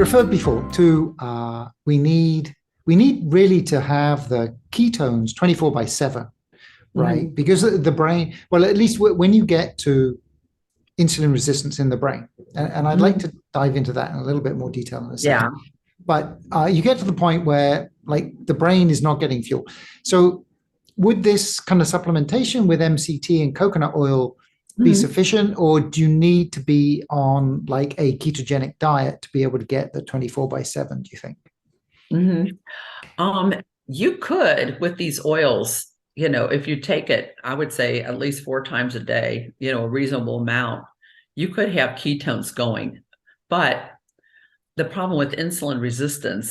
referred before to we need really to have the ketones 24/7, right? Hmm. Because the brain, well, at least when you get to insulin resistance in the brain, and I'd like Hmm. to dive into that in a little bit more detail in a second. Yeah. But you get to the point where like the brain is not getting fuel. So would this kind of supplementation with MCT and coconut oil be Hmm. sufficient, or do you need to be on like a ketogenic diet to be able to get the 24/7, do you think? Hmm. Um, you could with these oils, if you take it, I would say at least 4 times a day, a reasonable amount, you could have ketones going. But the problem with insulin resistance,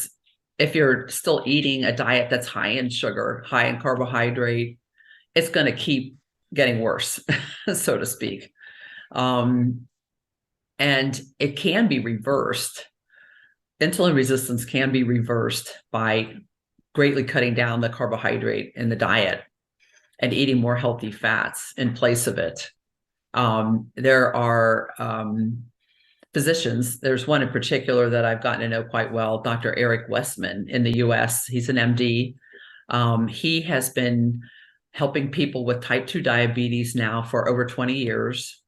if you're still eating a diet that's high in sugar, high in carbohydrate, it's going to keep getting worse, so to speak. Um, and it can be reversed. Insulin resistance can be reversed by greatly cutting down the carbohydrate in the diet and eating more healthy fats in place of it. There are physicians, there's one in particular that I've gotten to know quite well, Dr. Eric Westman in the US. He's an MD. He has been helping people with type 2 diabetes now for over 20 years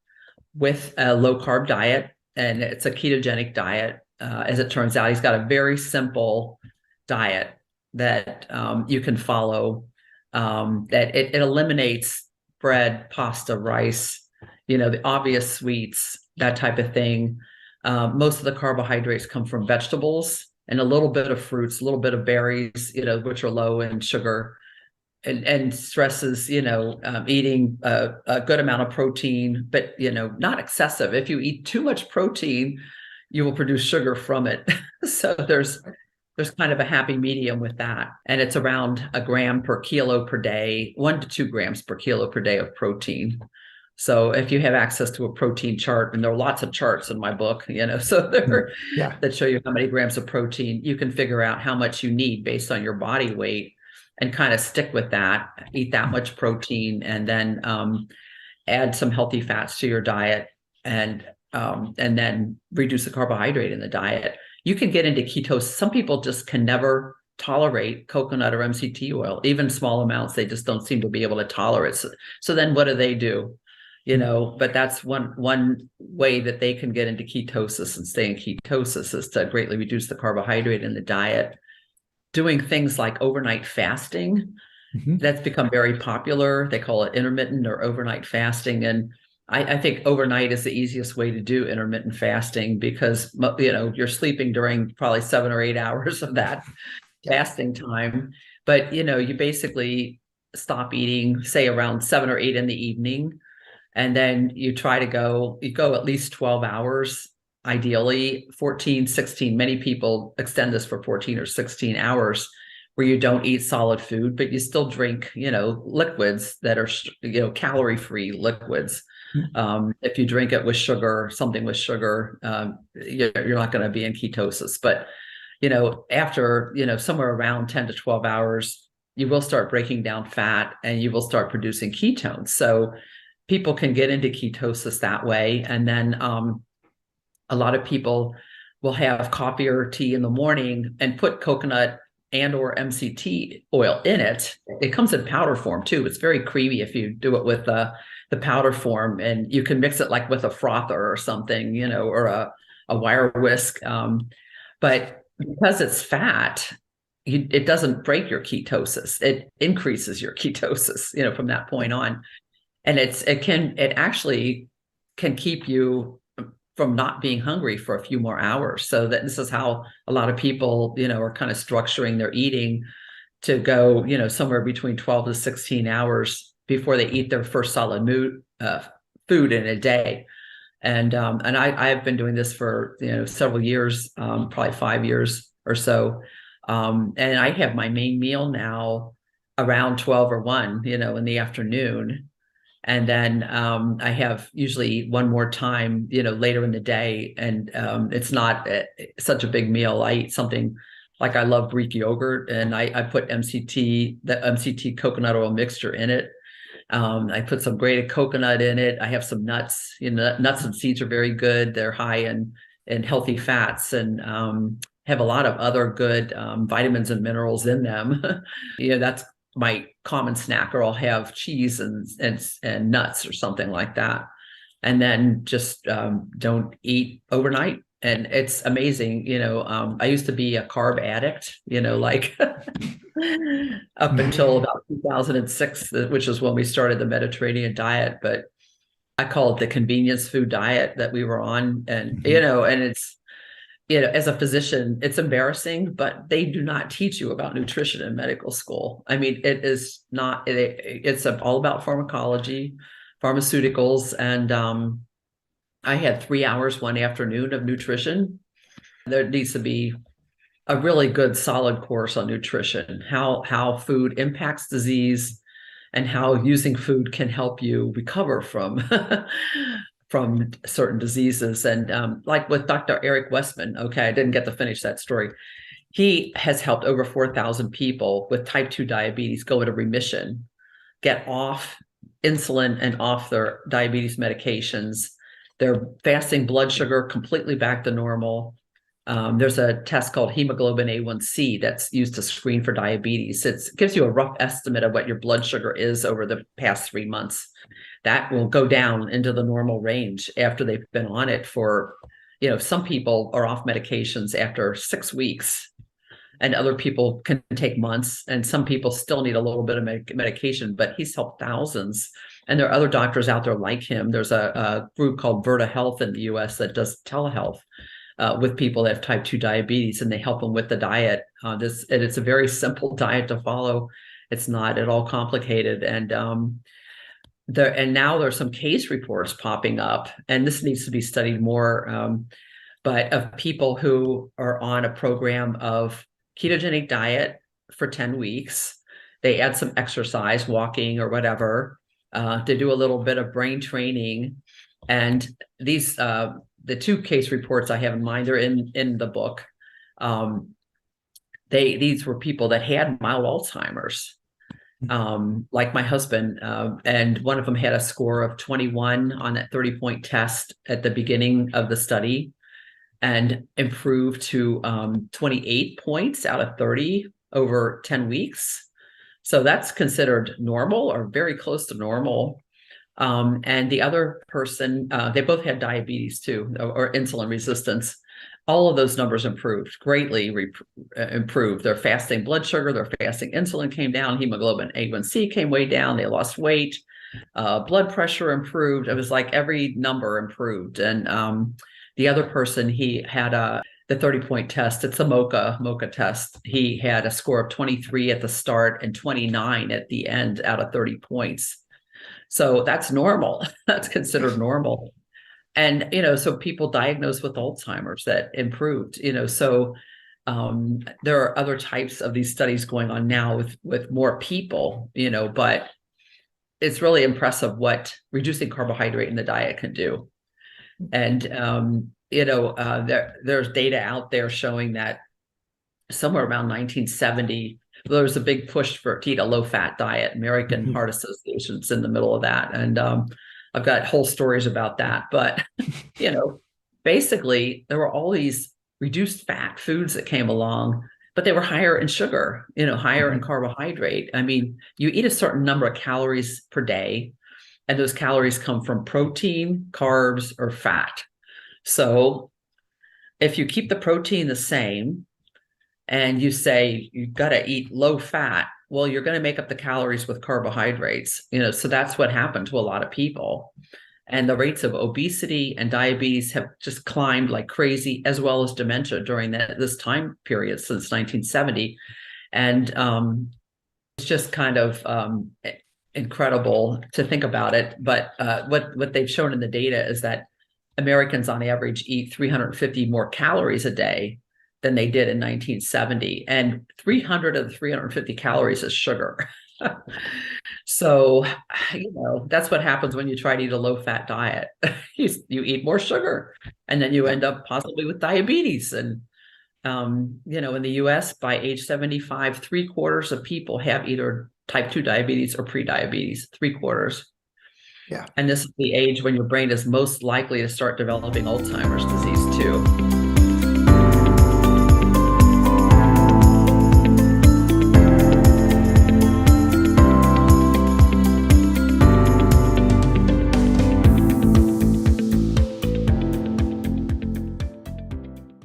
with a low carb diet, and it's a ketogenic diet. As it turns out, he's got a very simple diet that you can follow. That it eliminates bread, pasta, rice, the obvious sweets, that type of thing. Most of the carbohydrates come from vegetables and a little bit of fruits, a little bit of berries, which are low in sugar, and stresses, eating a good amount of protein, but, not excessive. If you eat too much protein, you will produce sugar from it. So there's kind of a happy medium with that. And it's around a gram per kilo per day, 1 to 2 grams per kilo per day of protein. So if you have access to a protein chart, and there are lots of charts in my book, so Mm. there Yeah. that show you how many grams of protein, you can figure out how much you need based on your body weight and kind of stick with that, eat that much protein, and then add some healthy fats to your diet, and then reduce the carbohydrate in the diet. You can get into ketosis. Some people just can never tolerate coconut or MCT oil, even small amounts. They just don't seem to be able to tolerate. So then what do? But that's one way that they can get into ketosis and stay in ketosis is to greatly reduce the carbohydrate in the diet. Doing things like overnight fasting, Mhm. that's become very popular. They call it intermittent or overnight fasting. And I think overnight is the easiest way to do intermittent fasting because, you're sleeping during probably 7 or 8 hours of that Yeah. fasting time. But, you basically stop eating, say around 7 or 8 in the evening. And then you go at least 12 hours, ideally 14, 16. Many people extend this for 14 or 16 hours where you don't eat solid food, but you still drink, liquids that are, calorie-free liquids. Mm. If you drink it with sugar, something with sugar, you're not going to be in ketosis. But, after, somewhere around 10 to 12 hours, you will start breaking down fat and you will start producing ketones. So people can get into ketosis that way. And then a lot of people will have coffee or tea in the morning and put coconut and or MCT oil in it. It comes in powder form too. It's very creamy if you do it with the powder form, and you can mix it like with a frother or something, or a wire whisk. But because it's fat, it doesn't break your ketosis. It increases your ketosis, from that point on. And it actually can keep you from not being hungry for a few more hours. So that this is how a lot of people, are kind of structuring their eating to go, somewhere between 12 to 16 hours before they eat their first solid food in a day. And I've been doing this for, several years, probably 5 years or so. And I have my main meal now around 12 or 1, in the afternoon. And then I have usually one more time, later in the day. And it's not such a big meal. I eat something like I love Greek yogurt, and I put the MCT coconut oil mixture in it. I put some grated coconut in it. I have some nuts. Nuts and seeds are very good. They're high in and healthy fats, and have a lot of other good vitamins and minerals in them. That's my common snack, or I'll have cheese and nuts or something like that. And then just don't eat overnight. And it's amazing. I used to be a carb addict, like up until about 2006, which is when we started the Mediterranean diet. But I call it the convenience food diet that we were on. And, and it's, as a physician, it's embarrassing, but they do not teach you about nutrition in medical school. I mean, it is not, it's all about pharmacology, pharmaceuticals. And I had 3 hours one afternoon of nutrition. There needs to be a really good, solid course on nutrition, how food impacts disease, and how using food can help you recover from from certain diseases. And like with Dr. Eric Westman, okay, I didn't get to finish that story. He has helped over 4,000 people with type 2 diabetes go into remission, get off insulin and off their diabetes medications, their fasting blood sugar completely back to normal. There's a test called hemoglobin A1C that's used to screen for diabetes. It gives you a rough estimate of what your blood sugar is over the past 3 months. That will go down into the normal range after they've been on it for, some people are off medications after 6 weeks, and other people can take months, and some people still need a little bit of medication, but he's helped thousands. And there are other doctors out there like him. There's a group called Virta Health in the US that does telehealth with people that have type 2 diabetes, and they help them with the diet. And it's a very simple diet to follow. It's not at all complicated. And now there's some case reports popping up, and this needs to be studied more, but of people who are on a program of ketogenic diet for 10 weeks. They add some exercise, walking or whatever. They do a little bit of brain training. And these, the 2 case reports I have in mind are in the book. These were people that had mild Alzheimer's, like my husband, and one of them had a score of 21 on that 30-point test at the beginning of the study, and improved to 28 points out of 30 over 10 weeks. So that's considered normal, or very close to normal. And the other person, they both had diabetes too, or insulin resistance. All of those numbers improved, greatly improved. Their fasting blood sugar, their fasting insulin came down, hemoglobin A1C came way down, they lost weight, blood pressure improved. It was like every number improved. And the other person, he had the 30-point test. It's a MOCA test. He had a score of 23 at the start and 29 at the end out of 30 points. So that's normal. That's considered normal. And, so people diagnosed with Alzheimer's that improved, so there are other types of these studies going on now with more people, but it's really impressive what reducing carbohydrate in the diet can do. And, there's data out there showing that somewhere around 1970, there was a big push to eat a low-fat diet. American Heart Association's in the middle of that. And I've got whole stories about that. But, basically, there were all these reduced fat foods that came along, but they were higher in sugar, higher in carbohydrate. I mean, you eat a certain number of calories per day, and those calories come from protein, carbs, or fat. So if you keep the protein the same and you say you've got to eat low fat, well, you're going to make up the calories with carbohydrates, so that's what happened to a lot of people. And the rates of obesity and diabetes have just climbed like crazy, as well as dementia during this time period since 1970. And it's just kind of incredible to think about it. But what they've shown in the data is that Americans on average eat 350 more calories a day than they did in 1970. And 300 of the 350 calories is sugar. So, that's what happens when you try to eat a low-fat diet. You eat more sugar, and then you end up possibly with diabetes. And, in the US, by age 75, 3/4 of people have either type 2 diabetes or prediabetes, 3/4. Yeah. And this is the age when your brain is most likely to start developing Alzheimer's disease too.